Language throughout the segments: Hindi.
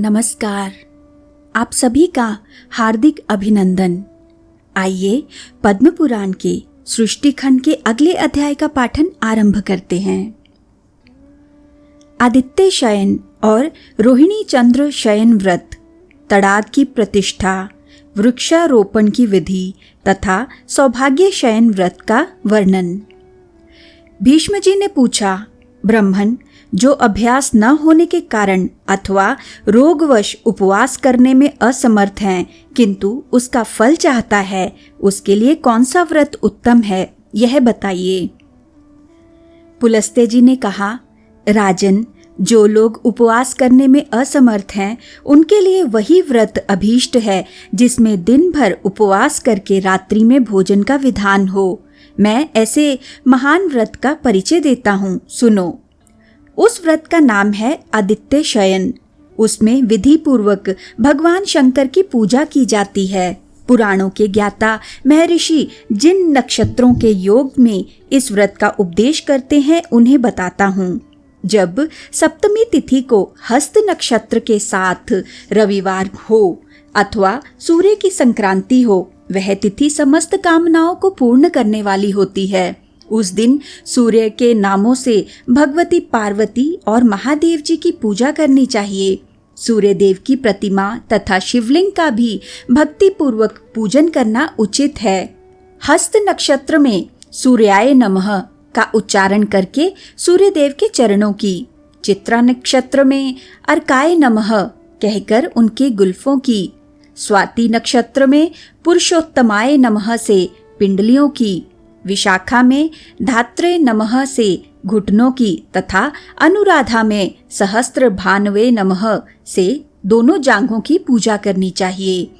नमस्कार। आप सभी का हार्दिक अभिनंदन। आइए पद्म पुराण के सृष्टि खंड के अगले अध्याय का पाठन आरंभ करते हैं। आदित्य शयन और रोहिणी चंद्र शयन व्रत, तड़ाग की प्रतिष्ठा, वृक्षारोपण की विधि तथा सौभाग्य शयन व्रत का वर्णन। भीष्म जी ने पूछा, ब्राह्मण जो अभ्यास न होने के कारण अथवा रोगवश उपवास करने में असमर्थ हैं, किंतु उसका फल चाहता है, उसके लिए कौन सा व्रत उत्तम है, यह बताइए। पुलस्त्य जी ने कहा, राजन, जो लोग उपवास करने में असमर्थ हैं, उनके लिए वही व्रत अभीष्ट है जिसमें दिन भर उपवास करके रात्रि में भोजन का विधान हो। मैं ऐसे महान व्रत का परिचय देता हूँ, सुनो। उस व्रत का नाम है आदित्य शयन। उसमें विधि पूर्वक भगवान शंकर की पूजा की जाती है। पुराणों के ज्ञाता महर्षि जिन नक्षत्रों के योग में इस व्रत का उपदेश करते हैं, उन्हें बताता हूँ। जब सप्तमी तिथि को हस्त नक्षत्र के साथ रविवार हो अथवा सूर्य की संक्रांति हो, वह तिथि समस्त कामनाओं को पूर्ण करने वाली होती है। उस दिन सूर्य के नामों से भगवती पार्वती और महादेव जी की पूजा करनी चाहिए। सूर्य देव की प्रतिमा तथा शिवलिंग का भी भक्ति पूर्वक पूजन करना उचित है। हस्त नक्षत्र में सूर्याय नमः का उच्चारण करके सूर्य देव के चरणों की, चित्रा नक्षत्र में अर्काय नमः कहकर उनके गुल्फों की, स्वाति नक्षत्र में पुरुषोत्तमाय नमः से पिंडलियों की, विशाखा में धात्रे नमः से घुटनों की तथा अनुराधा में सहस्त्र भानवे नमः से दोनों जांघों की पूजा करनी चाहिए।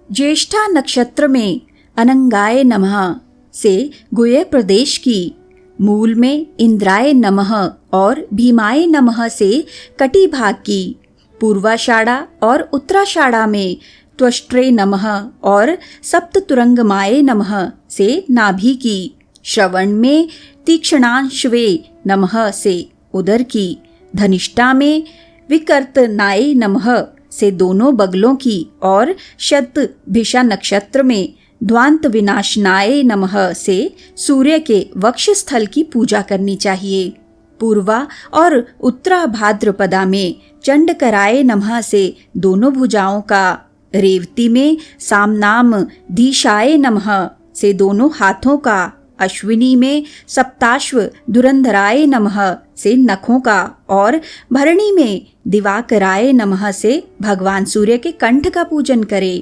ज्येष्ठा नक्षत्र में अनंगाय नमः से गुह्य प्रदेश की, मूल में इंद्राय नमः और भीमाय नमः से कटी भाग की, पूर्वाषाढ़ा और उत्तराषाढ़ा में त्वष्ट्रे नमः और सप्ततुरंगमाय नमः से नाभि की, श्रवण में तीक्ष्णांशवे नमः से उदर की, धनिष्ठा में विकर्तनाय नमः से दोनों बगलों की और शतभिषा नक्षत्र में ध्वांत विनाशनाय नमः से सूर्य के वक्षस्थल की पूजा करनी चाहिए। पूर्वा और उत्तरा भाद्रपदा में चंडकराय नमः से दोनों भुजाओं का, रेवती में सामनाम धीशाय नमः से दोनों हाथों का, अश्विनी में सप्ताश्व धुरंधराय नमः से नखों का और भरणी में दिवाकराय नमः से भगवान सूर्य के कंठ का पूजन करे।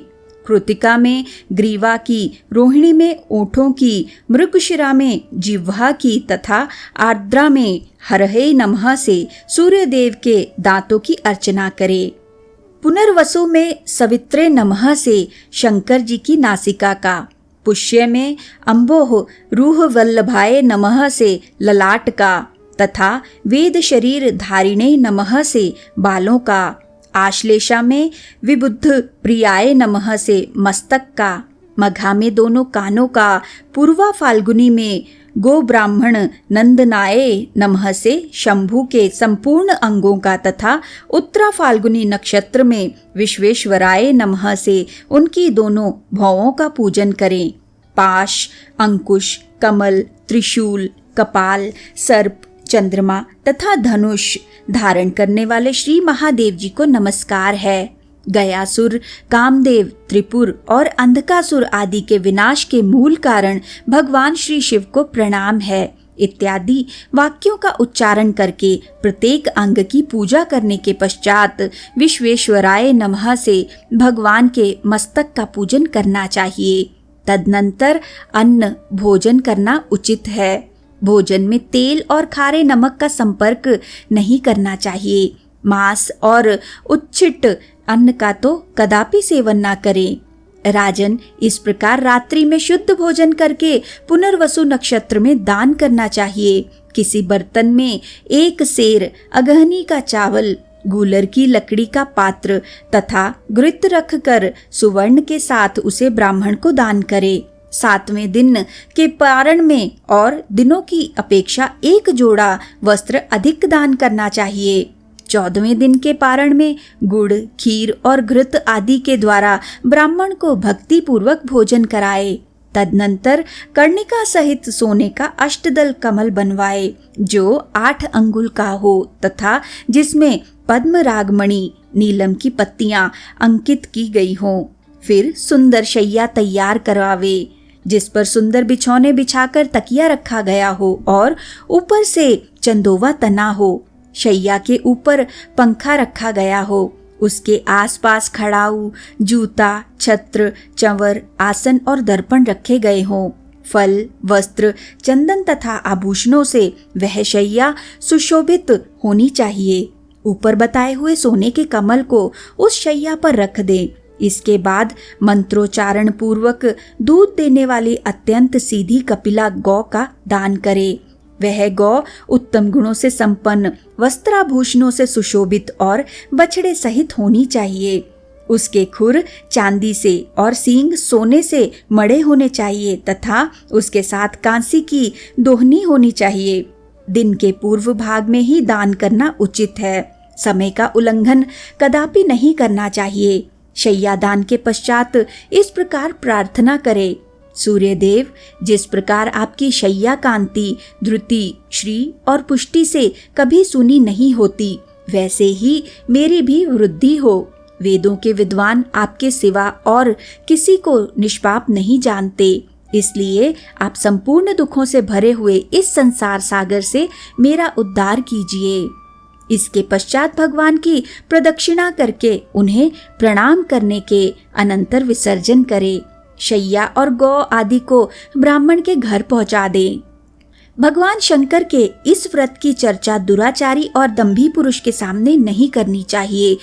कृतिका में ग्रीवा की, रोहिणी में ओठों की, मृगशिरा में जिह्वा की तथा आर्द्रा में हरहे नमः से सूर्य देव के दांतों की अर्चना करे। पुनर्वसु में सवित्रे नमः से शंकर जी की नासिका का, पुष्य में अम्बोह रूह वल्लभाय नमः से ललाट का तथा वेद शरीर धारिणे नमः से बालों का, आश्लेषा में विबुद्ध प्रियाय नमः से मस्तक का, मघा में दोनों कानों का, पूर्वा फाल्गुनी में गो ब्राह्मण नंदनाय नमः से शंभु के संपूर्ण अंगों का तथा उत्तरा फाल्गुनी नक्षत्र में विश्वेश्वराय नमः से उनकी दोनों भौवों का पूजन करें। पाश, अंकुश, कमल, त्रिशूल, कपाल, सर्प, चंद्रमा तथा धनुष धारण करने वाले श्री महादेव जी को नमस्कार है। गयासुर, कामदेव, त्रिपुर और अंधकासुर आदि के विनाश के मूल कारण भगवान श्री शिव को प्रणाम है इत्यादि वाक्यों का उच्चारण करके प्रत्येक अंग की पूजा करने के पश्चात विश्वेश्वराय नमः से भगवान के मस्तक का पूजन करना चाहिए। तदनंतर अन्न भोजन करना उचित है। भोजन में तेल और खारे नमक का संपर्क नहीं करना चाहिए। मांस और उच्छिष्ट अन्न का तो कदापि सेवन न करें। राजन, इस प्रकार रात्रि में शुद्ध भोजन करके पुनर्वसु नक्षत्र में दान करना चाहिए। किसी बर्तन में एक सेर अगहनी का चावल, गूलर की लकड़ी का पात्र तथा घृत रखकर सुवर्ण के साथ उसे ब्राह्मण को दान करे। 7वें दिन के पारण में और दिनों की अपेक्षा एक जोड़ा वस्त्र अधिक दान करना चाहिए। 14वें दिन के पारण में गुड़, खीर और घृत आदि के द्वारा ब्राह्मण को भक्ति पूर्वक भोजन कराए। तदनंतर कर्णिका सहित सोने का अष्टदल कमल बनवाए जो 8 अंगुल का हो तथा जिसमें पद्म रागमणि नीलम की पत्तियां अंकित की गई हों। फिर सुंदर शैया तैयार करवावे जिस पर सुंदर बिछौने बिछाकर तकिया रखा गया हो और ऊपर से चंदोवा तना हो। शैया के ऊपर पंखा रखा गया हो। उसके आसपास खड़ाऊ, जूता, छत्र, चंवर, आसन और दर्पण रखे गए हों। फल, वस्त्र, चंदन तथा आभूषणों से वह शैया सुशोभित होनी चाहिए। ऊपर बताए हुए सोने के कमल को उस शैया पर रख दें। इसके बाद मंत्रोच्चारण पूर्वक दूध देने वाली अत्यंत सीधी कपिला गौ का दान करे। वह गौ उत्तम गुणों से संपन्न, वस्त्राभूषणों से सुशोभित और बछड़े सहित होनी चाहिए। उसके खुर चांदी से और सींग सोने से मड़े होने चाहिए तथा उसके साथ कांसी की दोहनी होनी चाहिए। दिन के पूर्व भाग में ही दान करना उचित है। समय का उल्लंघन कदापि नहीं करना चाहिए। शैया दान के पश्चात इस प्रकार प्रार्थना करे। सूर्यदेव, जिस प्रकार आपकी शैया कांति, धृति, श्री और पुष्टि से कभी सुनी नहीं होती, वैसे ही मेरी भी वृद्धि हो। वेदों के विद्वान आपके सिवा और किसी को निष्पाप नहीं जानते, इसलिए आप संपूर्ण दुखों से भरे हुए इस संसार सागर से मेरा उद्धार कीजिए। इसके पश्चात भगवान की प्रदक्षिणा करके उन्हें प्रणाम करने के अनंतर विसर्जन करे। शैया और गौ आदि को ब्राह्मण के घर पहुंचा दे। भगवान शंकर के इस व्रत की चर्चा दुराचारी और दंभी पुरुष के सामने नहीं करनी चाहिए।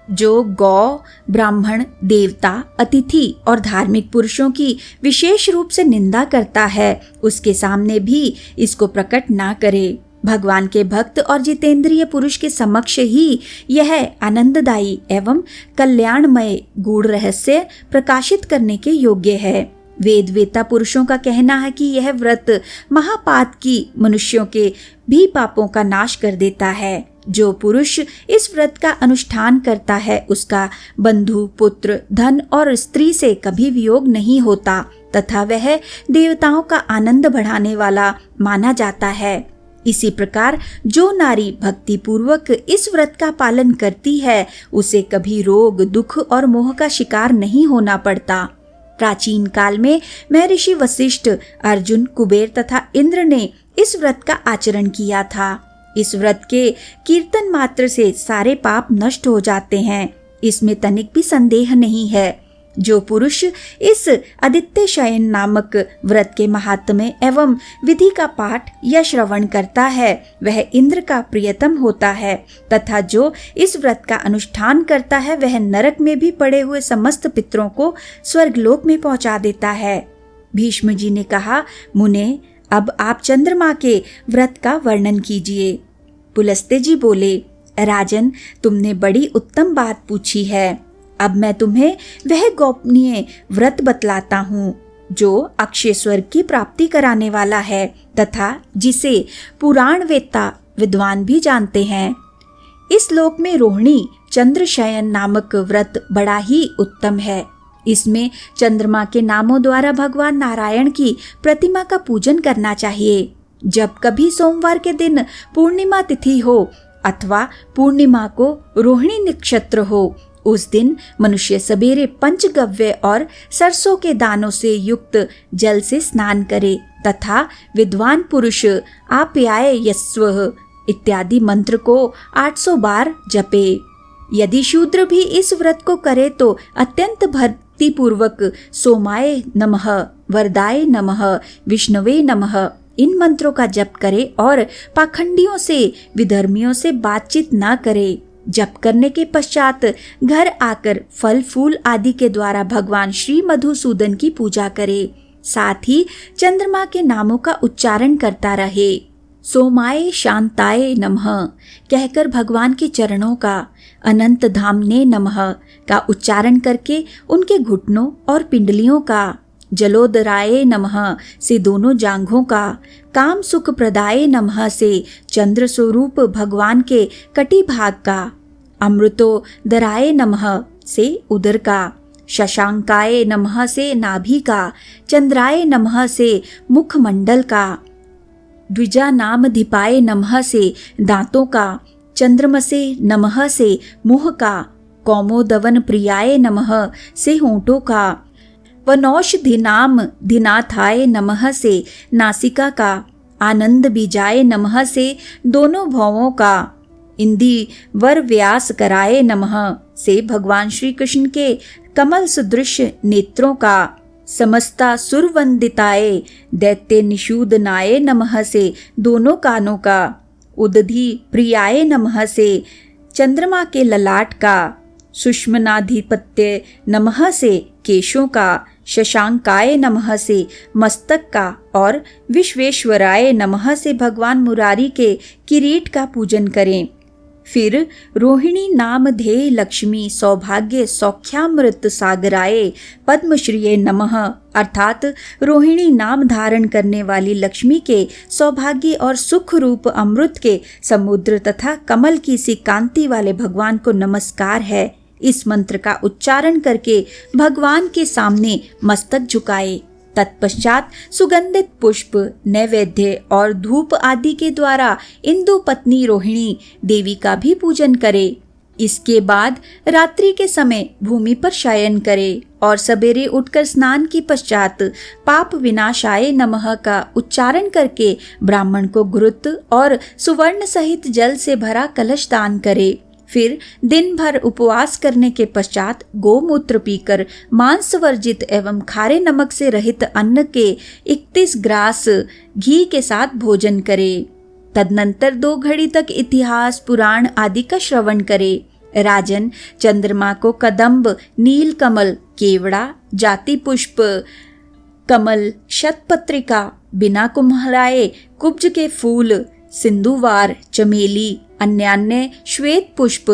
जो गौ, ब्राह्मण, देवता, अतिथि और धार्मिक पुरुषों की विशेष रूप से निंदा करता है, उसके सामने भी इसको प्रकट ना करे। भगवान के भक्त और जितेंद्रिय पुरुष के समक्ष ही यह आनंददायी एवं कल्याणमय गूढ़ रहस्य प्रकाशित करने के योग्य है। वेद वेता पुरुषों का कहना है कि यह व्रत महापातकी मनुष्यों के भी पापों का नाश कर देता है। जो पुरुष इस व्रत का अनुष्ठान करता है उसका बंधु, पुत्र, धन और स्त्री से कभी वियोग नहीं होता तथा वह देवताओं का आनंद बढ़ाने वाला माना जाता है। इसी प्रकार जो नारी भक्ति पूर्वक इस व्रत का पालन करती है उसे कभी रोग, दुख और मोह का शिकार नहीं होना पड़ता। प्राचीन काल में महर्षि वशिष्ठ, अर्जुन, कुबेर तथा इंद्र ने इस व्रत का आचरण किया था। इस व्रत के कीर्तन मात्र से सारे पाप नष्ट हो जाते हैं, इसमें तनिक भी संदेह नहीं है। जो पुरुष इस आदित्य शयन नामक व्रत के महात्म्य एवं विधि का पाठ या श्रवण करता है वह इंद्र का प्रियतम होता है तथा जो इस व्रत का अनुष्ठान करता है वह नरक में भी पड़े हुए समस्त पितरों को स्वर्गलोक में पहुंचा देता है। भीष्म जी ने कहा, मुने, अब आप चंद्रमा के व्रत का वर्णन कीजिए। पुलस्त्य जी बोले, राजन, तुमने बड़ी उत्तम बात पूछी है। अब मैं तुम्हें वह गोपनीय व्रत बतलाता हूँ जो अक्षय स्वर्ग की प्राप्ति कराने वाला है तथा जिसे पुराण वेत्ता विद्वान भी जानते हैं। इस लोक में रोहिणी चंद्र शयन नामक व्रत बड़ा ही उत्तम है। इसमें चंद्रमा के नामों द्वारा भगवान नारायण की प्रतिमा का पूजन करना चाहिए। जब कभी सोमवार के दिन पूर्णिमा तिथि हो अथवा पूर्णिमा को रोहिणी नक्षत्र हो, उस दिन मनुष्य सवेरे पंचगव्य और सरसों के दानों से युक्त जल से स्नान करे तथा विद्वान पुरुष आप्याय यस्वः इत्यादि मंत्र को 800 बार जपे। यदि शूद्र भी इस व्रत को करे तो अत्यंत भक्ति पूर्वक सोमाय नमः, वरदाय नमः, विष्णवे नमः इन मंत्रों का जप करे और पाखंडियों से, विधर्मियों से बातचीत न करे। जप करने के पश्चात घर आकर फल फूल आदि के द्वारा भगवान श्री मधुसूदन की पूजा करे। साथ ही चंद्रमा के नामों का उच्चारण करता रहे। सोमाय शांताय नमः कहकर भगवान के चरणों का, अनंत धामने नमः का उच्चारण करके उनके घुटनों और पिंडलियों का, जलोदराय नमः से दोनों जांघों का, काम सुख प्रदाय नमः से चंद्र स्वरूप भगवान के कटी भाग का, अमृतोदराय नमः से उदर का, शशांकाय नमः से नाभि का, चंद्राय नमः से मुखमंडल का, द्विजानामधिपाय नमः से दांतों का, चंद्रमसे नमः से मुंह का, कौमोदवन प्रियाय नमः से होंठों का, वनौषधिनाम धिनाथाय नमः से नासिका का, आनंद बीजाय नमः से दोनों भौवों का, इंदी वर व्यास कराय नमः से भगवान श्री कृष्ण के कमल सदृश नेत्रों का, समस्ता सुरवंदिताय दैत्य निषूदनाय नमः से दोनों कानों का, उदधि प्रियाय नमः से चंद्रमा के ललाट का, सुष्मनाधिपत्य नमः से केशों का, शशांकाय नमः से मस्तक का और विश्वेश्वराय नमः से भगवान मुरारी के किरीट का पूजन करें। फिर रोहिणी नामधेय लक्ष्मी सौभाग्य सौख्यामृत सागराय पद्मश्रीये नमः अर्थात रोहिणी नाम धारण करने वाली लक्ष्मी के सौभाग्य और सुख रूप अमृत के समुद्र तथा कमल की सी कांति वाले भगवान को नमस्कार है। इस मंत्र का उच्चारण करके भगवान के सामने मस्तक झुकाए। तत्पश्चात सुगंधित पुष्प, नैवेद्य और धूप आदि के द्वारा इंदु पत्नी रोहिणी देवी का भी पूजन करे। इसके बाद रात्रि के समय भूमि पर शयन करे और सवेरे उठकर स्नान के पश्चात पाप विनाशाय नमः का उच्चारण करके ब्राह्मण को घृत और सुवर्ण सहित जल से भरा कलश दान करे। फिर दिन भर उपवास करने के पश्चात गोमूत्र पीकर मांस वर्जित एवं खारे नमक से रहित अन्न के 31 ग्रास घी के साथ भोजन करे। तदनंतर 2 घड़ी तक इतिहास पुराण आदि का श्रवण करे। राजन, चंद्रमा को कदम्ब, नील कमल, केवड़ा, जाति पुष्प, कमल, शतपत्रिका, बिना कुम्हलाए कुब्ज के फूल, सिंधुवार, चमेली, अन्यान्य श्वेत पुष्प,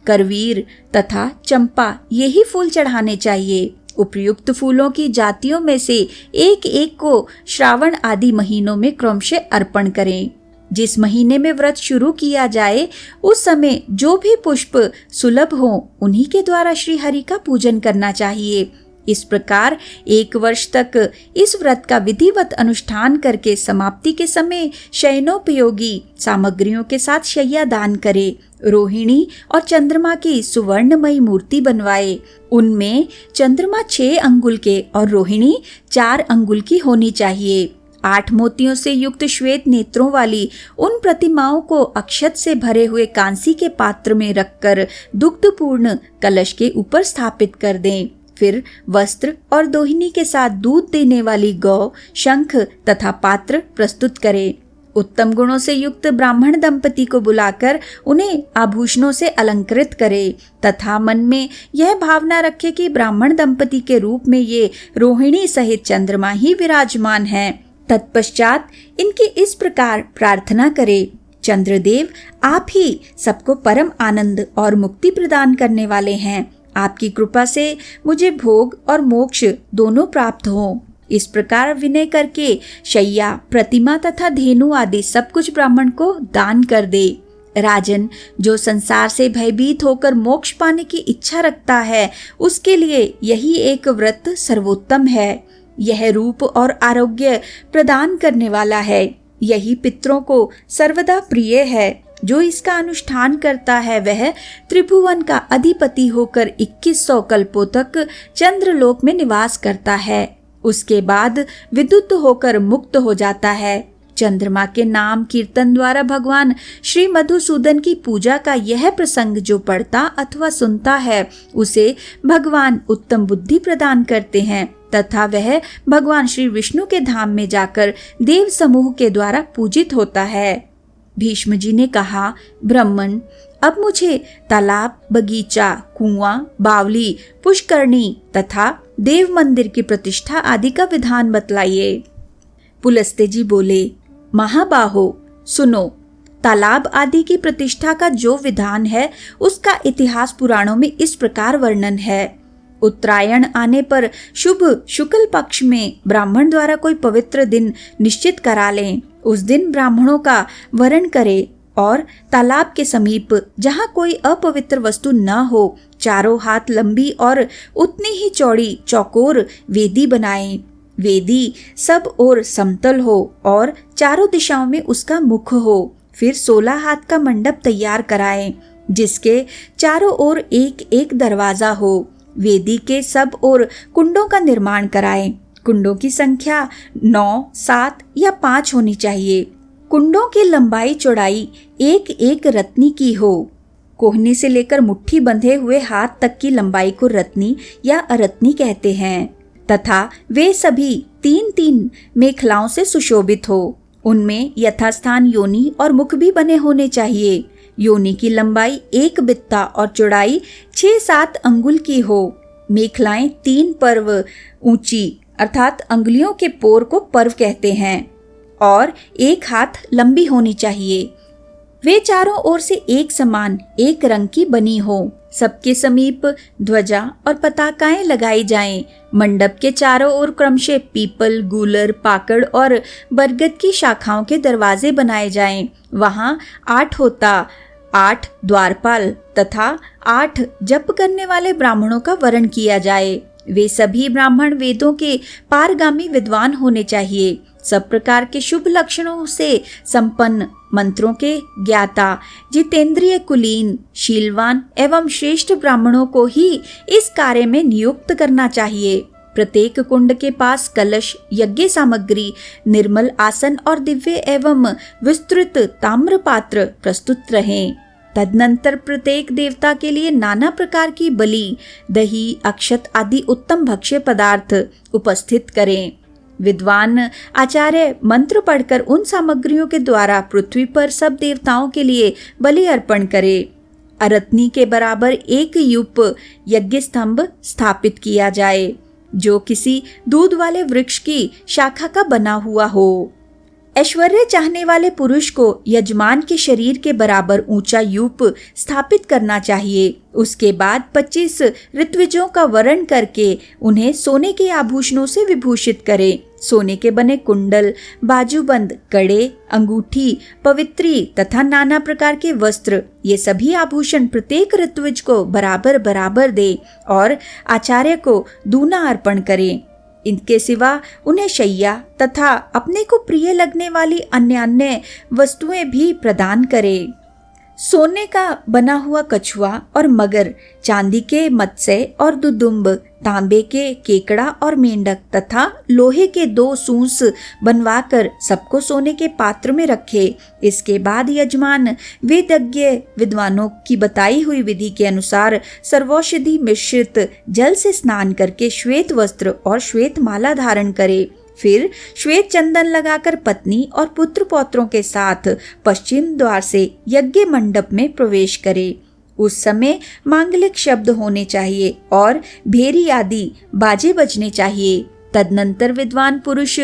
करवीर तथा चंपा यही फूल चढ़ाने चाहिए। उपयुक्त फूलों की जातियों में से एक एक को श्रावण आदि महीनों में क्रमशः अर्पण करें। जिस महीने में व्रत शुरू किया जाए उस समय जो भी पुष्प सुलभ हो उन्हीं के द्वारा श्री हरि का पूजन करना चाहिए। इस प्रकार 1 वर्ष तक इस व्रत का विधिवत अनुष्ठान करके समाप्ति के समय शयनोपयोगी सामग्रियों के साथ शय्या दान करे। रोहिणी और चंद्रमा की सुवर्णमयी मूर्ति बनवाए। उनमें चंद्रमा 6 अंगुल के और रोहिणी 4 अंगुल की होनी चाहिए। 8 मोतियों से युक्त श्वेत नेत्रों वाली उन प्रतिमाओं को अक्षत से भरे हुए कांसी के पात्र में रखकर दुग्धपूर्ण कलश के ऊपर स्थापित कर दें। फिर वस्त्र और दोहिनी के साथ दूध देने वाली गौ, शंख तथा पात्र प्रस्तुत करें। उत्तम गुणों से युक्त ब्राह्मण दंपति को बुलाकर उन्हें आभूषणों से अलंकृत करे तथा मन में यह भावना रखे कि ब्राह्मण दंपति के रूप में ये रोहिणी सहित चंद्रमा ही विराजमान है। तत्पश्चात इनकी इस प्रकार प्रार्थना करे, चंद्रदेव आप ही सबको परम आनंद और मुक्ति प्रदान करने वाले हैं। आपकी कृपा से मुझे भोग और मोक्ष दोनों प्राप्त हों। इस प्रकार विनय करके शैया, प्रतिमा तथा धेनु आदि सब कुछ ब्राह्मण को दान कर दे। राजन, जो संसार से भयभीत होकर मोक्ष पाने की इच्छा रखता है उसके लिए यही एक व्रत सर्वोत्तम है। यह रूप और आरोग्य प्रदान करने वाला है। यही पितरों को सर्वदा प्रिय है। जो इसका अनुष्ठान करता है वह त्रिभुवन का अधिपति होकर 2100 कल्पों तक चंद्रलोक में निवास करता है। उसके बाद विद्युत होकर मुक्त हो जाता है। चंद्रमा के नाम कीर्तन द्वारा भगवान श्री मधुसूदन की पूजा का यह प्रसंग जो पढ़ता अथवा सुनता है उसे भगवान उत्तम बुद्धि प्रदान करते हैं तथा वह भगवान श्री विष्णु के धाम में जाकर देव समूह के द्वारा पूजित होता है। भीष्म जी ने कहा, ब्राह्मण, अब मुझे तालाब, बगीचा, कुआं, बावली, पुष्करणी तथा देव मंदिर की प्रतिष्ठा आदि का विधान बतलाइए। पुलस्त्य जी बोले, महाबाहो, सुनो, तालाब आदि की प्रतिष्ठा का जो विधान है उसका इतिहास पुराणों में इस प्रकार वर्णन है। उत्तरायण आने पर शुभ शुक्ल पक्ष में ब्राह्मण द्वारा कोई पवित्र दिन निश्चित करा लें। उस दिन ब्राह्मणों का वरण करें और तालाब के समीप, जहाँ कोई अपवित्र वस्तु न हो, चारों हाथ लंबी और उतनी ही चौड़ी चौकोर वेदी बनाएं। वेदी सब ओर समतल हो और चारों दिशाओं में उसका मुख हो। फिर 16 हाथ का मंडप तैयार कराएं, जिसके चारों ओर एक एक दरवाजा हो। वेदी के सब ओर कुंडों का निर्माण कराएं। कुंडों की संख्या 9, 7 या 5 होनी चाहिए। कुंडों की लंबाई चौड़ाई एक एक रत्नी की हो। कोहनी से लेकर मुट्ठी बंधे हुए हाथ तक की लंबाई को रत्नी या अरत्नी कहते हैं, तथा वे सभी 3-3 मेखलाओं से सुशोभित हो। उनमें यथास्थान योनि और मुख भी बने होने चाहिए। योनि की लंबाई 1 बित्ता और चौड़ाई 6-7 अंगुल की हो। मेखलाएं 3 पर्व ऊंची अर्थात अंगुलियों के पोर को पर्व कहते हैं और 1 हाथ लंबी होनी चाहिए। वे चारों ओर से एक समान एक रंग की बनी हो। सबके समीप ध्वजा और पताकाएं लगाई जाएं। मंडप के चारों ओर क्रमशः पीपल, गूलर, पाकड़ और बरगद की शाखाओं के दरवाजे बनाए जाएं। वहां 8 होता, 8 द्वारपाल तथा 8 जप करने वाले ब्राह्मणों का वरण किया जाए। वे सभी ब्राह्मण वेदों के पारगामी विद्वान होने चाहिए। सब प्रकार के शुभ लक्षणों से संपन्न, मंत्रों के ज्ञाता, जितेंद्रिय, कुलीन, शीलवान एवं श्रेष्ठ ब्राह्मणों को ही इस कार्य में नियुक्त करना चाहिए। प्रत्येक कुंड के पास कलश, यज्ञ सामग्री, निर्मल आसन और दिव्य एवं विस्तृत ताम्र पात्र प्रस्तुत रहें। तदनंतर प्रत्येक देवता के लिए नाना प्रकार की बलि, दही, अक्षत आदि उत्तम भक्ष्य पदार्थ उपस्थित करें। विद्वान आचार्य मंत्र पढ़कर उन सामग्रियों के द्वारा पृथ्वी पर सब देवताओं के लिए बलि अर्पण करे। अरत्नी के बराबर 1 यूप यज्ञ स्तंभ स्थापित किया जाए, जो किसी दूध वाले वृक्ष की शाखा का बना हुआ हो। ऐश्वर्य चाहने वाले पुरुष को यजमान के शरीर के बराबर ऊंचा यूप स्थापित करना चाहिए। उसके बाद 25 ऋत्विजों का वरण करके उन्हें सोने के आभूषणों से विभूषित करें। सोने के बने कुंडल, बाजूबंद, कड़े, अंगूठी, पवित्री तथा नाना प्रकार के वस्त्र, ये सभी आभूषण प्रत्येक ऋत्विज को बराबर बराबर दे और आचार्य को दूना अर्पण करें। इनके सिवा उन्हें शैया तथा अपने को प्रिय लगने वाली अन्य अन्य वस्तुएं भी प्रदान करें। सोने का बना हुआ कछुआ और मगर, चांदी के मत्स्य और दुदुम्ब, तांबे के केकड़ा और मेंढक तथा लोहे के 2 सूंस बनवाकर सबको सोने के पात्र में रखे। इसके बाद यजमान वेदज्ञ विद्वानों की बताई हुई विधि के अनुसार सर्वौषधि मिश्रित जल से स्नान करके श्वेत वस्त्र और श्वेत माला धारण करे। फिर श्वेत चंदन लगाकर पत्नी और पुत्र पौत्रों के साथ पश्चिम द्वार से यज्ञ मंडप में प्रवेश करे। उस समय मांगलिक शब्द होने चाहिए और भेरी आदि बाजे बजने चाहिए। तदनंतर विद्वान पुरुष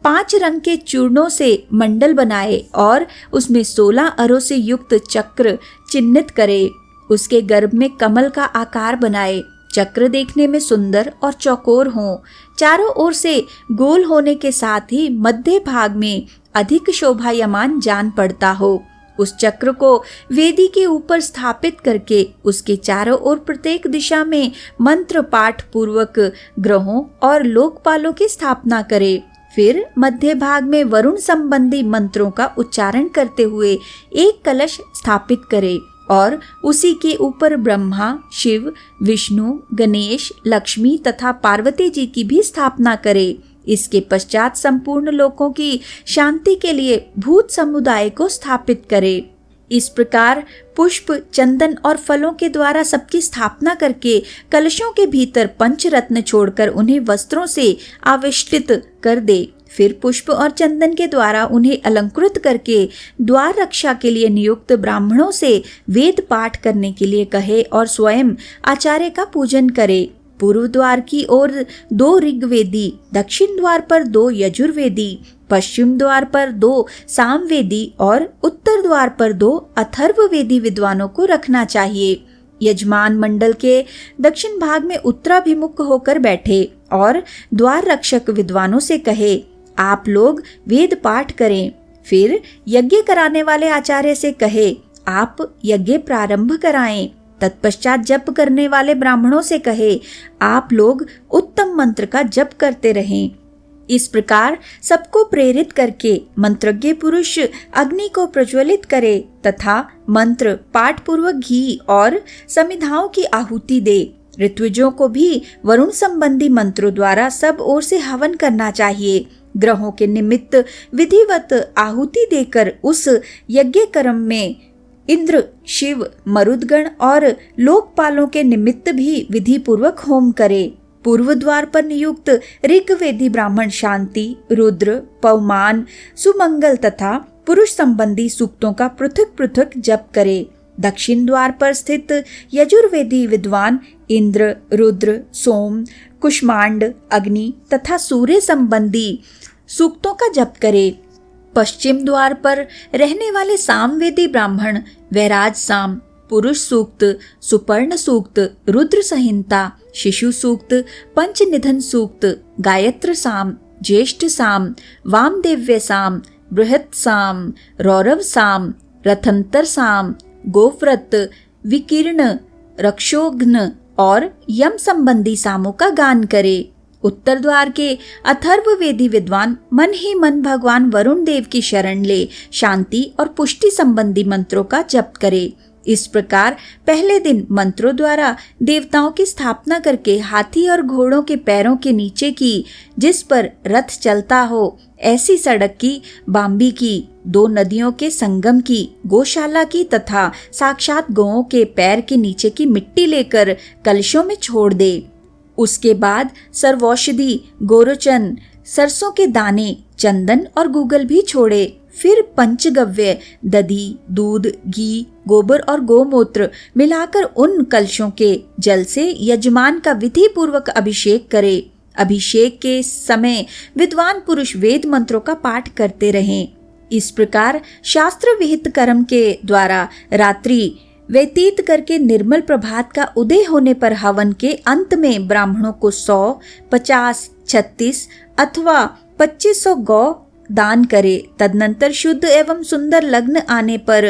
5 रंग के चूर्णों से मंडल बनाए और उसमें 16 अरों से युक्त चक्र चिन्हित करे। उसके गर्भ में कमल का आकार बनाए। चक्र देखने में सुंदर और चौकोर हों, चारों ओर से गोल होने के साथ ही मध्य भाग में अधिक शोभायमान जान पड़ता हो। उस चक्र को वेदी के ऊपर स्थापित करके उसके चारों ओर प्रत्येक दिशा में मंत्र पाठ पूर्वक ग्रहों और लोकपालों की स्थापना करे। फिर मध्य भाग में वरुण संबंधी मंत्रों का उच्चारण करते हुए एक कलश स्थापित करे और उसी के ऊपर ब्रह्मा, शिव, विष्णु, गणेश, लक्ष्मी तथा पार्वती जी की भी स्थापना करे। इसके पश्चात संपूर्ण लोकों की शांति के लिए भूत समुदाय को स्थापित करे। इस प्रकार पुष्प, चंदन और फलों के द्वारा सबकी स्थापना करके कलशों के भीतर पंचरत्न छोड़कर उन्हें वस्त्रों से आवेष्टित कर दे। फिर पुष्प और चंदन के द्वारा उन्हें अलंकृत करके द्वार रक्षा के लिए नियुक्त ब्राह्मणों से वेद पाठ करने के लिए कहे और स्वयं आचार्य का पूजन करे। पूर्व द्वार की ओर 2 ऋग्वेदी, दक्षिण द्वार पर 2 यजुर्वेदी, पश्चिम द्वार पर 2 सामवेदी और उत्तर द्वार पर 2 अथर्ववेदी विद्वानों को रखना चाहिए। यजमान मंडल के दक्षिण भाग में उत्तराभिमुख होकर बैठे और द्वार रक्षक विद्वानों से कहे, आप लोग वेद पाठ करें। फिर यज्ञ कराने वाले आचार्य से कहे, आप यज्ञ प्रारंभ कराएं। तत्पश्चात जप करने वाले ब्राह्मणों से कहे, आप लोग उत्तम मंत्र का जप करते रहें। इस प्रकार सबको प्रेरित करके मंत्रज्ञ पुरुष अग्नि को प्रज्वलित करे तथा मंत्र पाठ पूर्वक घी और समिधाओं की आहुति दे। ऋत्विजों को भी वरुण संबंधी मंत्रों द्वारा सब ओर से हवन करना चाहिए। ग्रहों के निमित्त विधिवत आहुति देकर उस यज्ञ कर्म में इंद्र, शिव, मरुदगण और लोकपालों के निमित्त भी विधि पूर्वक होम करे। पूर्व द्वार पर नियुक्त ऋग्वेदी ब्राह्मण शांति, रुद्र, पवमान, सुमंगल तथा पुरुष संबंधी सूक्तों का पृथक पृथक जप करे। दक्षिण द्वार पर स्थित यजुर्वेदी विद्वान इंद्र, रुद्र, सोम, कुष्मांड, अग्नि तथा सूर्य संबंधी सूक्तों का जप करे। पश्चिम द्वार पर रहने वाले सामवेदी ब्राह्मण वैराज साम, पुरुष सूक्त, सुपर्ण सूक्त, रुद्र संहिता, शिशु सूक्त, पंचनिधन सूक्त, गायत्र साम, ज्येष्ठ साम, वामदेव्य साम, बृहत साम, रौरव साम, रथंतर साम, गोव्रत, विकीर्ण, रक्षोघ्न और यम संबंधी सामों का गान करे। उत्तर द्वार के अथर्ववेदी विद्वान मन ही मन भगवान वरुण देव की शरण ले शांति और पुष्टि संबंधी मंत्रों का जप करे। इस प्रकार पहले दिन मंत्रों द्वारा देवताओं की स्थापना करके हाथी और घोड़ों के पैरों के नीचे की, जिस पर रथ चलता हो ऐसी सड़क की, बाम्बी की, 2 नदियों के संगम की, गौशाला की तथा साक्षात गौओं के पैर के नीचे की मिट्टी लेकर कलशों में छोड़ दे। उसके बाद सर्वौषधि, गोरोचन, सरसों के दाने, चंदन और गूगल भी छोड़े। फिर पंचगव्य, दधी, दूध, घी, गोबर और गोमूत्र मिलाकर उन कलशों के जल से यजमान का विधि पूर्वक अभिषेक करे। अभिषेक के समय विद्वान पुरुष वेद मंत्रों का पाठ करते रहें। इस प्रकार शास्त्र विहित कर्म के द्वारा रात्रि व्यतीत करके निर्मल प्रभात का उदय होने पर हवन के अंत में ब्राह्मणों को 100, 50, 36 अथवा 2500 गौ दान करे। तदनंतर शुद्ध एवं सुंदर लग्न आने पर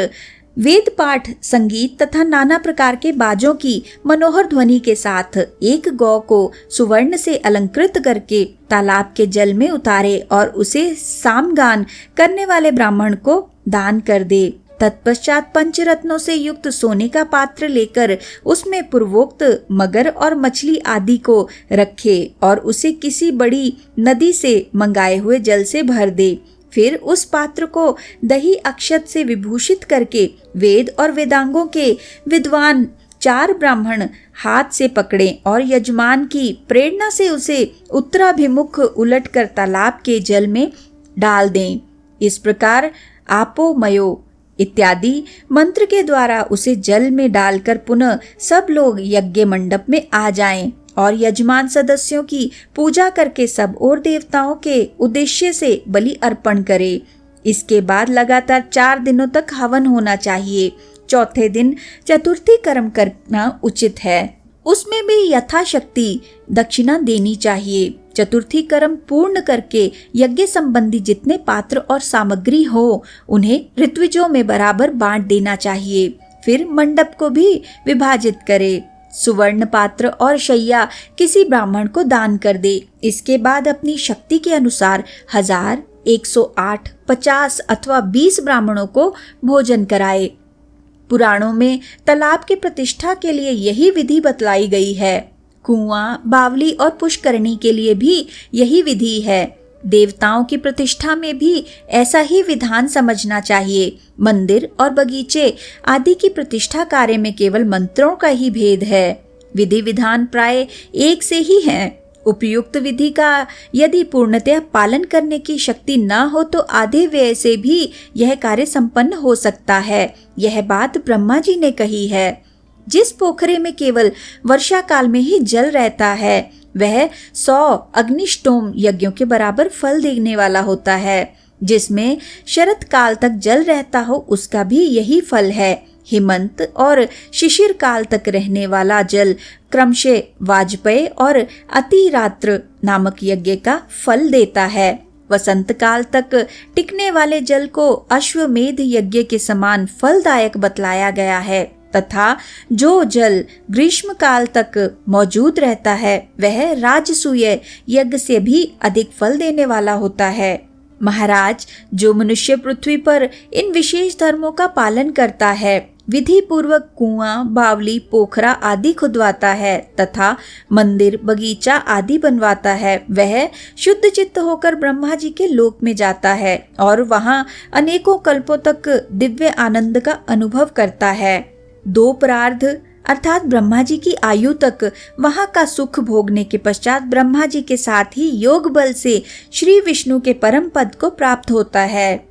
वेद पाठ, संगीत तथा नाना प्रकार के बाजों की मनोहर ध्वनि के साथ एक गौ को सुवर्ण से अलंकृत करके तालाब के जल में उतारे और उसे सामगान करने वाले ब्राह्मण को दान कर दे। तत्पश्चात पंचरत्नों से युक्त सोने का पात्र लेकर उसमें पूर्वोक्त मगर और मछली आदि को रखे और उसे किसी बड़ी नदी से मंगाए हुए जल से भर दे। फिर उस पात्र को दही अक्षत से विभूषित करके वेद और वेदांगों के विद्वान 4 ब्राह्मण हाथ से पकड़ें और यजमान की प्रेरणा से उसे उत्तराभिमुख उलटकर तालाब के जल में डाल दें। इस प्रकार आपो मयो इत्यादि मंत्र के द्वारा उसे जल में डालकर पुनः सब लोग यज्ञ मंडप में आ जाएं और यजमान सदस्यों की पूजा करके सब और देवताओं के उद्देश्य से बलि अर्पण करे। इसके बाद लगातार 4 दिनों तक हवन होना चाहिए। चौथे दिन चतुर्थी कर्म करना उचित है। उसमें भी यथाशक्ति दक्षिणा देनी चाहिए। चतुर्थी कर्म पूर्ण करके यज्ञ संबंधी जितने पात्र और सामग्री हो उन्हें ऋत्विजों में बराबर बांट देना चाहिए। फिर मंडप को भी विभाजित करे। सुवर्ण पात्र और शैया किसी ब्राह्मण को दान कर दे। इसके बाद अपनी शक्ति के अनुसार 1000, 108, 50 अथवा 20 ब्राह्मणों को भोजन कराए। पुराणों में तालाब की प्रतिष्ठा के लिए यही विधि बतलाई गई है। कुआं, बावली और पुष्करणी के लिए भी यही विधि है। देवताओं की प्रतिष्ठा में भी ऐसा ही विधान समझना चाहिए। मंदिर और बगीचे आदि की प्रतिष्ठा कार्य में केवल मंत्रों का ही भेद है। विधि विधान प्राय एक से ही हैं। उपयुक्त विधि का यदि पूर्णतः पालन करने की शक्ति न हो तो आधे व्यय से भी यह कार्य संपन्न हो सकता है। यह बात ब्रह्मा जी ने कही है। जिस पोखरे में केवल वर्षा काल में ही जल रहता है वह 100 अग्निष्टोम यज्ञों के बराबर फल देने वाला होता है। जिसमें शरत काल तक जल रहता हो उसका भी यही फल है। हेमंत और शिशिर काल तक रहने वाला जल क्रमशः वाजपेय और अतिरात्र नामक यज्ञ का फल देता है। वसंत काल तक टिकने वाले जल को अश्वमेध यज्ञ के समान फलदायक बतलाया गया है तथा जो जल ग्रीष्म काल तक मौजूद रहता है वह राजसूय यज्ञ से भी अधिक फल देने वाला होता है। महाराज, जो मनुष्य पृथ्वी पर इन विशेष धर्मों का पालन करता है, विधि पूर्वक कुआं, बावली, पोखरा आदि खुदवाता है तथा मंदिर, बगीचा आदि बनवाता है, वह शुद्ध चित्त होकर ब्रह्मा जी के लोक में जाता है और वहां अनेकों कल्पों तक दिव्य आनंद का अनुभव करता है। दो प्रार्ध अर्थात ब्रह्मा जी की आयु तक वहां का सुख भोगने के पश्चात ब्रह्मा जी के साथ ही योग बल से श्री विष्णु के परम पद को प्राप्त होता है।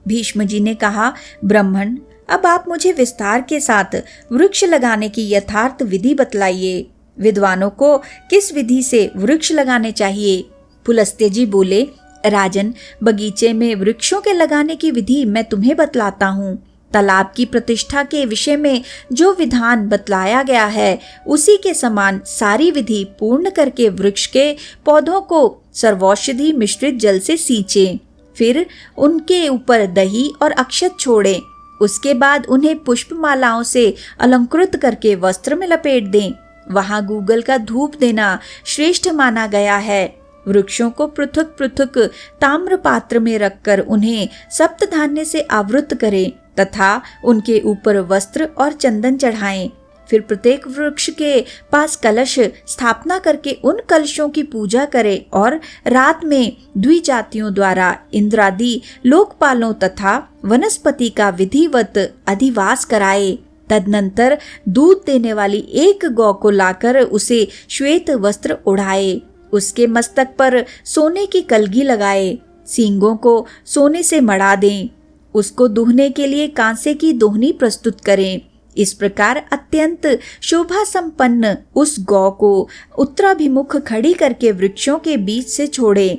भीष्म जी ने कहा, ब्राह्मण, अब आप मुझे विस्तार के साथ वृक्ष लगाने की यथार्थ विधि बतलाइए। विद्वानों को किस विधि से वृक्ष लगाने चाहिए? पुलस्त्य जी बोले, राजन, बगीचे में वृक्षों के लगाने की विधि मैं तुम्हें बतलाता हूँ। तालाब की प्रतिष्ठा के विषय में जो विधान बतलाया गया है उसी के समान सारी विधि पूर्ण करके वृक्ष के पौधों को सर्वौषधि मिश्रित जल से सींचें, फिर उनके ऊपर दही और अक्षत छोड़ें। उसके बाद उन्हें पुष्पमालाओं से अलंकृत करके वस्त्र में लपेट दें। वहां गूगल का धूप देना श्रेष्ठ माना गया है। वृक्षों को पृथक पृथक ताम्र पात्र में रखकर उन्हें सप्तधान्य से आवृत करें तथा उनके ऊपर वस्त्र और चंदन चढ़ाएं। फिर प्रत्येक वृक्ष के पास कलश स्थापना करके उन कलशों की पूजा करें और रात में द्विजातियों द्वारा इंद्रादि लोकपालों तथा वनस्पति का विधिवत अधिवास कराए। तदनंतर दूध देने वाली एक गौ को लाकर उसे श्वेत वस्त्र ओढ़ाए, उसके मस्तक पर सोने की कलगी लगाए, सींगों को सोने से मढ़ा दें, उसको दूहने के लिए कांसे की दोहनी प्रस्तुत करें। इस प्रकार अत्यंत शोभा संपन्न उस गौ को उत्तराभिमुख खड़ी करके वृक्षों के बीच से छोड़े।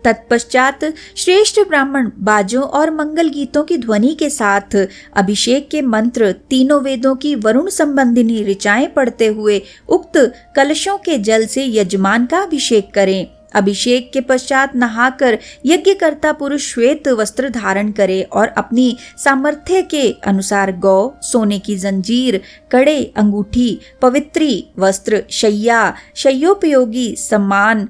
तत्पश्चात श्रेष्ठ ब्राह्मण बाजों और मंगल गीतों की ध्वनि के साथ अभिषेक के मंत्र, तीनों वेदों की वरुण संबंधिनी ऋचाएं पढ़ते हुए उक्त कलशों के जल से यजमान का अभिषेक करें। अभिषेक के पश्चात नहाकर यज्ञकर्ता पुरुष श्वेत वस्त्र धारण करे और अपनी सामर्थ्य के अनुसार गौ, सोने की जंजीर, कड़े, अंगूठी, पवित्री वस्त्र, शय्या, शय्योपयोगी सम्मान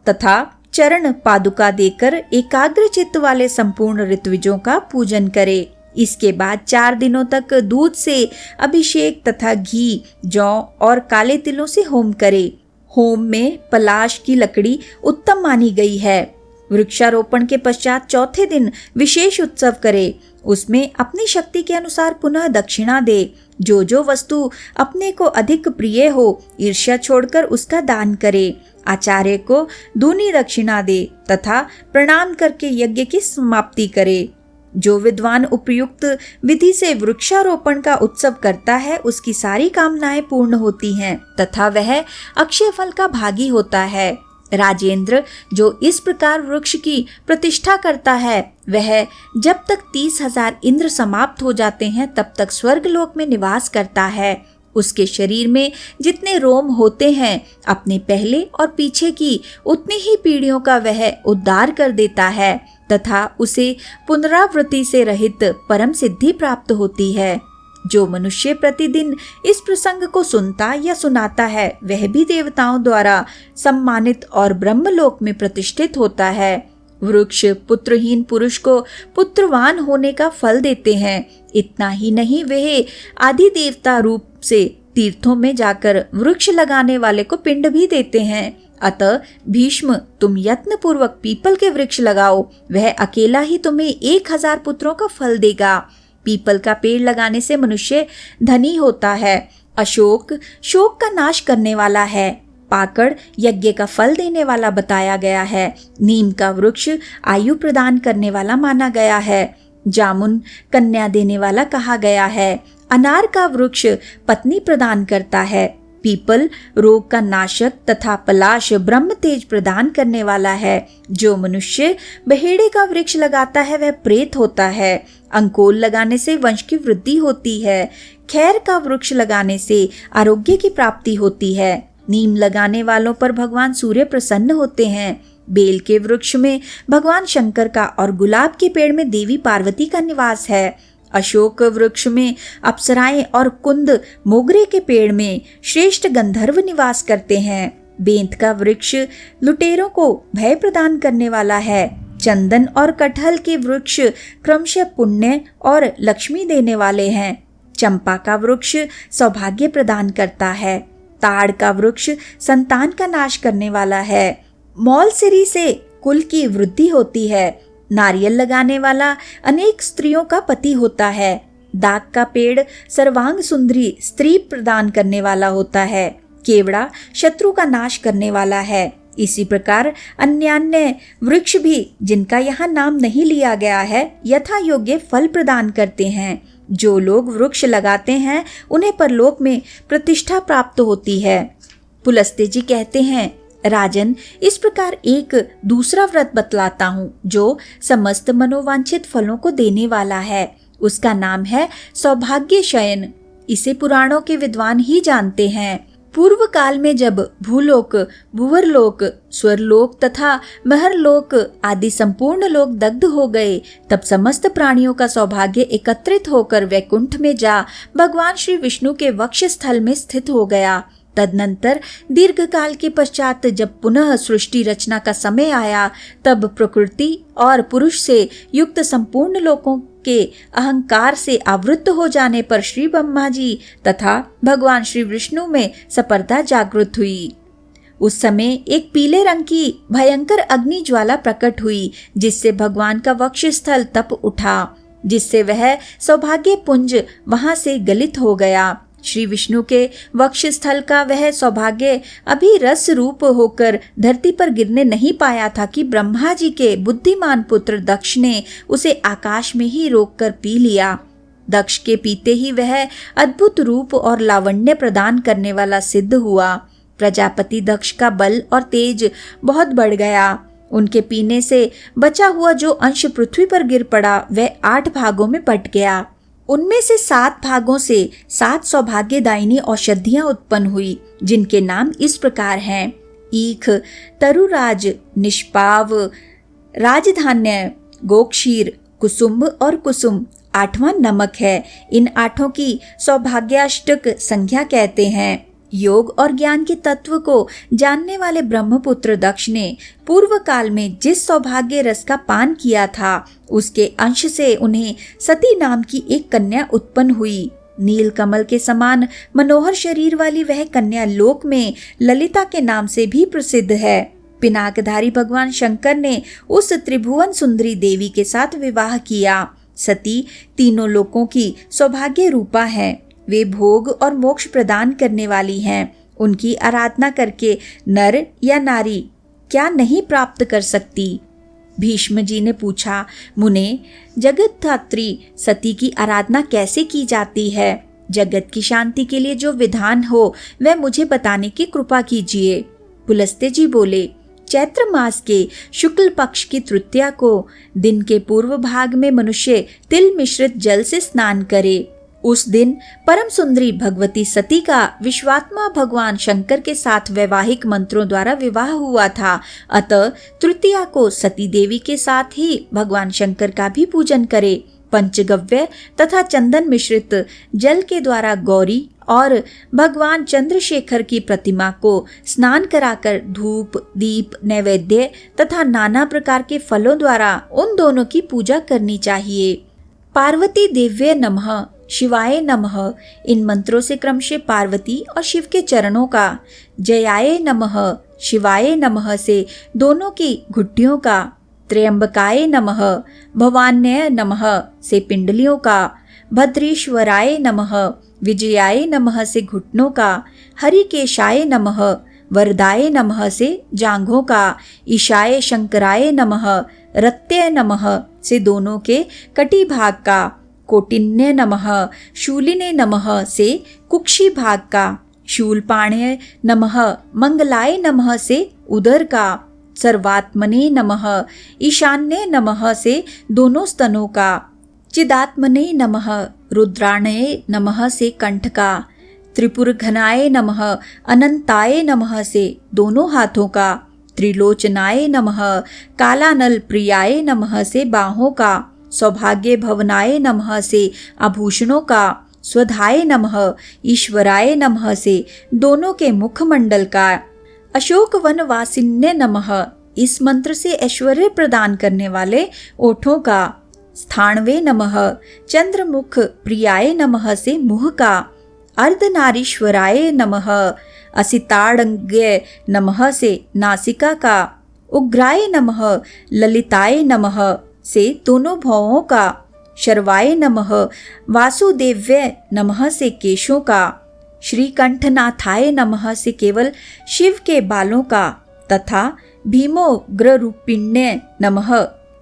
तथा चरण पादुका देकर एकाग्र चित्त वाले संपूर्ण ऋत्विजों का पूजन करे। इसके बाद 4 दिनों तक दूध से अभिषेक तथा घी, जौ और काले तिलों से होम करे। होम में पलाश की लकड़ी उत्तम मानी गई है। वृक्षारोपण के पश्चात चौथे दिन विशेष उत्सव करे। उसमें अपनी शक्ति के अनुसार पुनः दक्षिणा दे। जो जो वस्तु अपने को अधिक प्रिय हो, ईर्ष्या छोड़कर उसका दान करे। आचार्य को दूनी दक्षिणा दे तथा प्रणाम करके यज्ञ की समाप्ति करे। जो विद्वान उपयुक्त विधि से वृक्षारोपण का उत्सव करता है उसकी सारी कामनाएं पूर्ण होती हैं तथा वह अक्षय फल का भागी होता है। राजेंद्र, जो इस प्रकार वृक्ष की प्रतिष्ठा करता है वह जब तक 30,000 इंद्र समाप्त हो जाते हैं तब तक स्वर्गलोक में निवास करता है। उसके शरीर में जितने रोम होते हैं अपने पहले और पीछे की उतनी ही पीढ़ियों का वह उद्धार कर देता है तथा उसे पुनरावृत्ति से रहित परम सिद्धि प्राप्त होती है। जो मनुष्य प्रतिदिन इस प्रसंग को सुनता या सुनाता है वह भी देवताओं द्वारा सम्मानित और ब्रह्मलोक में प्रतिष्ठित होता है। वृक्ष पुत्रहीन पुरुष को पुत्रवान होने का फल देते हैं। इतना ही नहीं, वे आदि देवता रूप से तीर्थों में जाकर वृक्ष लगाने वाले को पिंड भी देते हैं। अतः भीष्म, तुम यत्न पूर्वक पीपल के वृक्ष लगाओ, वह अकेला ही तुम्हें 1000 पुत्रों का फल देगा। पीपल का पेड़ लगाने से मनुष्य धनी होता है। अशोक शोक का नाश करने वाला है। पाकड़ यज्ञ का फल देने वाला बताया गया है। नीम का वृक्ष आयु प्रदान करने वाला माना गया है। जामुन कन्या देने वाला कहा गया है। अनार का वृक्ष पत्नी प्रदान करता है। पीपल रोग का नाशक तथा पलाश ब्रह्म तेज प्रदान करने वाला है। जो मनुष्य बहेड़े का वृक्ष लगाता है वह प्रेत होता है। अंकोल लगाने से वंश की वृद्धि होती है। खैर का वृक्ष लगाने से आरोग्य की प्राप्ति होती है। नीम लगाने वालों पर भगवान सूर्य प्रसन्न होते हैं। बेल के वृक्ष में भगवान शंकर का और गुलाब के पेड़ में देवी पार्वती का निवास है। अशोक वृक्ष में अप्सराएं और कुंद मोगरे के पेड़ में श्रेष्ठ गंधर्व निवास करते हैं। बेंत का वृक्ष लुटेरों को भय प्रदान करने वाला है। चंदन और कटहल के वृक्ष क्रमशः पुण्य और लक्ष्मी देने वाले हैं। चंपा का वृक्ष सौभाग्य प्रदान करता है। ताड़ का वृक्ष संतान का नाश करने वाला है। मौलसिरी से कुल की वृद्धि होती है। नारियल लगाने वाला अनेक स्त्रियों का पति होता है। दाक का पेड़ सर्वांग सुंदरी स्त्री प्रदान करने वाला होता है। केवड़ा शत्रु का नाश करने वाला है। इसी प्रकार अन्य वृक्ष भी जिनका यहाँ नाम नहीं लिया गया है यथा योग्य फल प्रदान करते हैं। जो लोग वृक्ष लगाते हैं उन्हें परलोक में प्रतिष्ठा प्राप्त होती है। पुलस्त्य जी कहते हैं, राजन, इस प्रकार एक दूसरा व्रत बतलाता हूँ जो समस्त मनोवांछित फलों को देने वाला है। उसका नाम है सौभाग्य शयन। इसे पुराणों के विद्वान ही जानते हैं। पूर्व काल में जब भूलोक, भुवरलोक, स्वरलोक तथा महरलोक आदि संपूर्ण लोक दग्ध हो गए, तब समस्त प्राणियों का सौभाग्य एकत्रित होकर वैकुंठ में जा भगवान श्री विष्णु के वक्ष स्थल में स्थित हो गया। तदनंतर दीर्घ काल के पश्चात जब पुनः सृष्टि रचना का समय आया, तब प्रकृति और पुरुष से युक्त संपूर्ण लोकों के अहंकार से आवृत्त हो जाने पर श्री ब्रह्मा जी तथा भगवान श्री विष्णु में स्पर्धा जागृत हुई। उस समय एक पीले रंग की भयंकर अग्नि ज्वाला प्रकट हुई, जिससे भगवान का वक्ष स्थल तप उठा, जिससे वह सौभाग्य पुंज वहां से गलित हो गया। श्री विष्णु के वक्ष स्थल का वह सौभाग्य अभी रस रूप होकर धरती पर गिरने नहीं पाया था कि ब्रह्मा जी के बुद्धिमान पुत्र दक्ष ने उसे आकाश में ही रोककर पी लिया। दक्ष के पीते ही वह अद्भुत रूप और लावण्य प्रदान करने वाला सिद्ध हुआ। प्रजापति दक्ष का बल और तेज बहुत बढ़ गया। उनके पीने से बचा हुआ जो अंश पृथ्वी पर गिर पड़ा वह 8 भागों में बट गया। उनमें से 7 भागों से 7 सौभाग्यदायिनी औषधियां उत्पन्न हुई, जिनके नाम इस प्रकार हैं: ईख, तरुराज, निष्पाव, राजधान्य, गोक्षीर, कुसुम्भ और कुसुम। 8वां नमक है। इन 8 की सौभाग्याष्टक संख्या कहते हैं। योग और ज्ञान के तत्व को जानने वाले ब्रह्मपुत्र दक्ष ने पूर्व काल में जिस सौभाग्य रस का पान किया था, उसके अंश से उन्हें सती नाम की एक कन्या उत्पन्न हुई। नील कमल के समान मनोहर शरीर वाली वह कन्या लोक में ललिता के नाम से भी प्रसिद्ध है। पिनाकधारी भगवान शंकर ने उस त्रिभुवन सुंदरी देवी के साथ विवाह किया। सती तीनों लोकों की सौभाग्य रूपा है। वे भोग और मोक्ष प्रदान करने वाली हैं। उनकी आराधना करके नर या नारी क्या नहीं प्राप्त कर सकती? भीष्म जी ने पूछा, मुने, जगत धात्री सती की आराधना कैसे की जाती है? जगत की शांति के लिए जो विधान हो वह मुझे बताने की कृपा कीजिए। पुलस्त्य जी बोले, चैत्र मास के शुक्ल पक्ष की तृतीया को दिन के पूर्व भाग में मनुष्य तिल मिश्रित जल से स्नान करे। उस दिन परम सुंदरी भगवती सती का विश्वात्मा भगवान शंकर के साथ वैवाहिक मंत्रों द्वारा विवाह हुआ था। अतः तृतीया को सती देवी के साथ ही भगवान शंकर का भी पूजन करे। पंचगव्य तथा चंदन मिश्रित जल के द्वारा गौरी और भगवान चंद्रशेखर की प्रतिमा को स्नान कराकर धूप, दीप, नैवेद्य तथा नाना प्रकार के फलों द्वारा उन दोनों की पूजा करनी चाहिए। पार्वती देव्य नमः, शिवाय नमः, इन मंत्रों से क्रमशः पार्वती और शिव के चरणों का, जयाय नमः, शिवाय नमः से दोनों की घुट्टियों का, त्र्यंबकाय नमः, भवान्य नमः से पिंडलियों का, भद्रेश्वराय नमः, विजयाय नमः से घुटनों का, हरिकेशाय नमः, वरदाय नमः से जांघों का, ईशाय शंकराय नमः, रत्य नमः से दोनों के कटी भाग का, कोटिन्य नमः, शूलिने नमः से कुक्षी भाग का, शूलपाण्य नमः, मंगलाय नमः से उदर का, सर्वात्मने नमः, ईशान्य नमः से दोनों स्तनों का, चिदात्मने नमः, रुद्राणये नमः से कंठ का, त्रिपुरघनाय नमः, अनंताय नमः से दोनों हाथों का, त्रिलोचनाय नमः, कालानल प्रियाय नमः से बाहों का, सौभाग्य भवनाय नमः से आभूषणों का, स्वधाय नमः, ईश्वराय नमः से दोनों के मुखमंडल का, अशोक वन वासिन्य नमः, इस मंत्र से ऐश्वर्य प्रदान करने वाले ओठों का, स्थाणवे नमः, चंद्रमुख प्रियाय नमः से मुह का, अर्धनारीश्वराय नमः, असिताड़ंग्य नमः से नासिका का, उग्राय नमः, ललिताय नमः से दोनों भौहों का, शर्वाय नमः, वासुदेव्य नमः से केशों का, श्रीकंठनाथाय नमः से केवल शिव के बालों का, तथा भीमोग्ररूपिण्य नमः,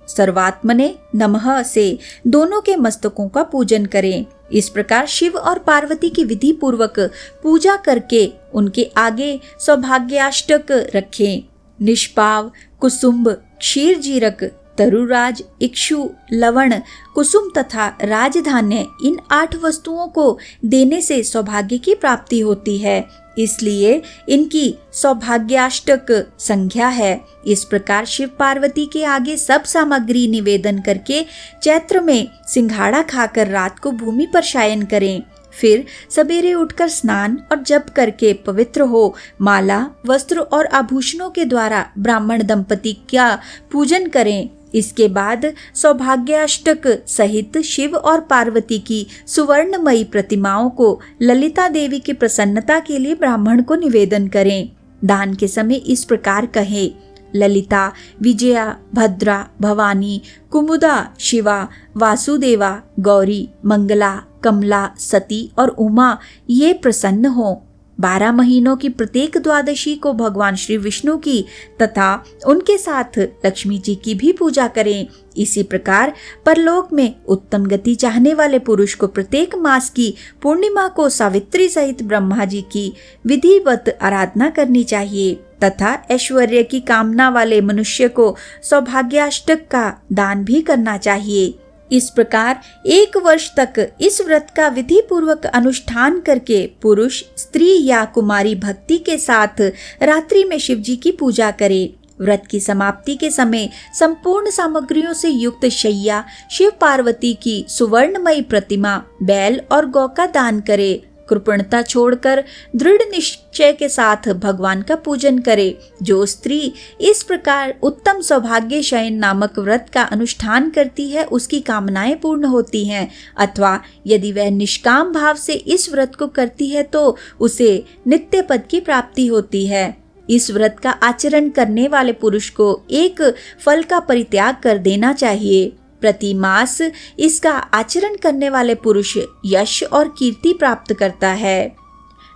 सर्वात्मने नमः से दोनों के मस्तकों का पूजन करें। इस प्रकार शिव और पार्वती की विधि पूर्वक पूजा करके उनके आगे सौभाग्याष्टक रखें। निष्पाव, कुसुम्भ, क्षीर जीरक, तरुराज, इक्षु, लवण, कुसुम तथा राजधान्य, इन 8 वस्तुओं को देने से सौभाग्य की प्राप्ति होती है, इसलिए इनकी सौभाग्याष्टक संख्या है। इस प्रकार शिव पार्वती के आगे सब सामग्री निवेदन करके चैत्र में सिंघाड़ा खाकर रात को भूमि पर शयन करें। फिर सवेरे उठकर स्नान और जप करके पवित्र हो माला, वस्त्र और आभूषणों के द्वारा ब्राह्मण दंपति का पूजन करें। इसके बाद सौभाग्याष्टक सहित शिव और पार्वती की सुवर्णमयी प्रतिमाओं को ललिता देवी की प्रसन्नता के लिए ब्राह्मण को निवेदन करें। दान के समय इस प्रकार कहें: ललिता, विजया, भद्रा, भवानी, कुमुदा, शिवा, वासुदेवा, गौरी, मंगला, कमला, सती और उमा ये प्रसन्न हो। 12 महीनों की प्रत्येक द्वादशी को भगवान श्री विष्णु की तथा उनके साथ लक्ष्मी जी की भी पूजा करें। इसी प्रकार परलोक में उत्तम गति चाहने वाले पुरुष को प्रत्येक मास की पूर्णिमा को सावित्री सहित ब्रह्मा जी की विधिवत आराधना करनी चाहिए तथा ऐश्वर्य की कामना वाले मनुष्य को सौभाग्याष्टक का दान भी करना चाहिए। इस प्रकार 1 वर्ष तक इस व्रत का विधि पूर्वक अनुष्ठान करके पुरुष, स्त्री या कुमारी भक्ति के साथ रात्रि में शिव जी की पूजा करे। व्रत की समाप्ति के समय संपूर्ण सामग्रियों से युक्त शैया, शिव पार्वती की सुवर्णमयी प्रतिमा, बैल और गौ का दान करे। कृपणता छोड़कर दृढ़ निश्चय के साथ भगवान का पूजन करे। जो स्त्री इस प्रकार उत्तम सौभाग्य शयन नामक व्रत का अनुष्ठान करती है उसकी कामनाएं पूर्ण होती हैं, अथवा यदि वह निष्काम भाव से इस व्रत को करती है तो उसे नित्य पद की प्राप्ति होती है। इस व्रत का आचरण करने वाले पुरुष को एक फल का परित्याग कर देना चाहिए। प्रति मास इसका आचरण करने वाले पुरुष यश और कीर्ति प्राप्त करता है।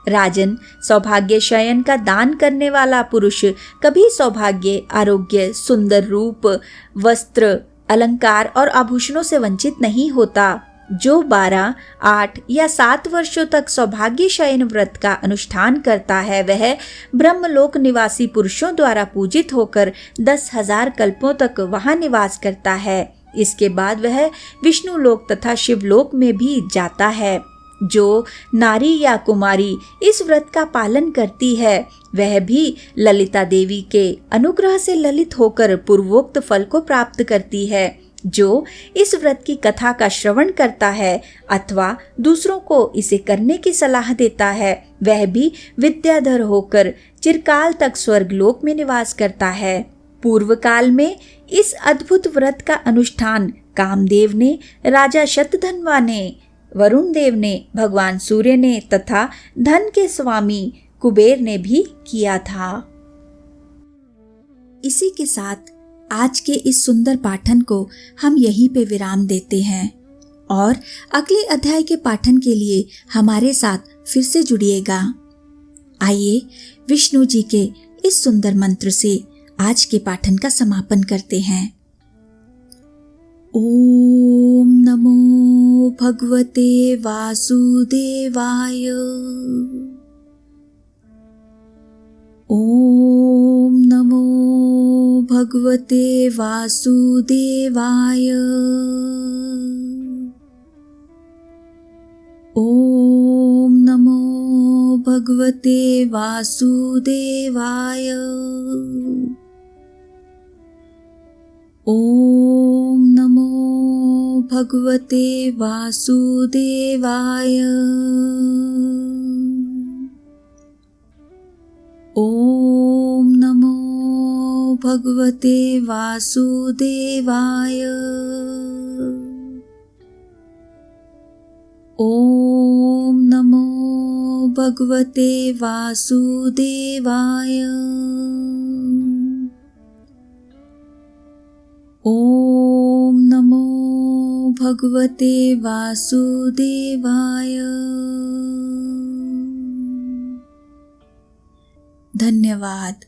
राजन, सौभाग्य शयन का दान करने वाला पुरुष कभी सौभाग्य, आरोग्य, सुंदर रूप, वस्त्र, अलंकार और आभूषणों से वंचित नहीं होता। जो 12, 8 या 7 वर्षों तक सौभाग्य शयन व्रत का अनुष्ठान करता है वह ब्रह्मलोक निवासी पुरुषों द्वारा पूजित होकर 10,000 कल्पों तक वहां निवास करता है। इसके बाद वह विष्णु लोक तथा शिवलोक में भी जाता है। जो नारी या कुमारी इस व्रत का पालन करती है वह भी ललिता देवी के अनुग्रह से ललित होकर पूर्वोक्त फल को प्राप्त करती है। जो इस व्रत की कथा का श्रवण करता है अथवा दूसरों को इसे करने की सलाह देता है वह भी विद्याधर होकर चिरकाल तक स्वर्गलोक में निवास करता है। पूर्व काल में इस अद्भुत व्रत का अनुष्ठान कामदेव ने, राजा शतधन्वा ने, वरुण देव ने, भगवान सूर्य ने तथा धन के स्वामी कुबेर ने भी किया था। इसी के साथ आज के इस सुंदर पाठन को हम यहीं पे विराम देते हैं और अगले अध्याय के पाठन के लिए हमारे साथ फिर से जुड़िएगा। आइए विष्णु जी के इस सुंदर मंत्र से आज के पाठन का समापन करते हैं। ओम नमो भगवते वासुदेवाय। ओम नमो भगवते वासुदेवाय। ॐ नमो भगवते वासुदेवाय। ॐ नमो भगवते वासुदेवाय। ॐ नमो भगवते वासुदेवाय। ॐ नमो भगवते वासुदेवाय। ॐ नमो भगवते वासुदेवाय। धन्यवाद।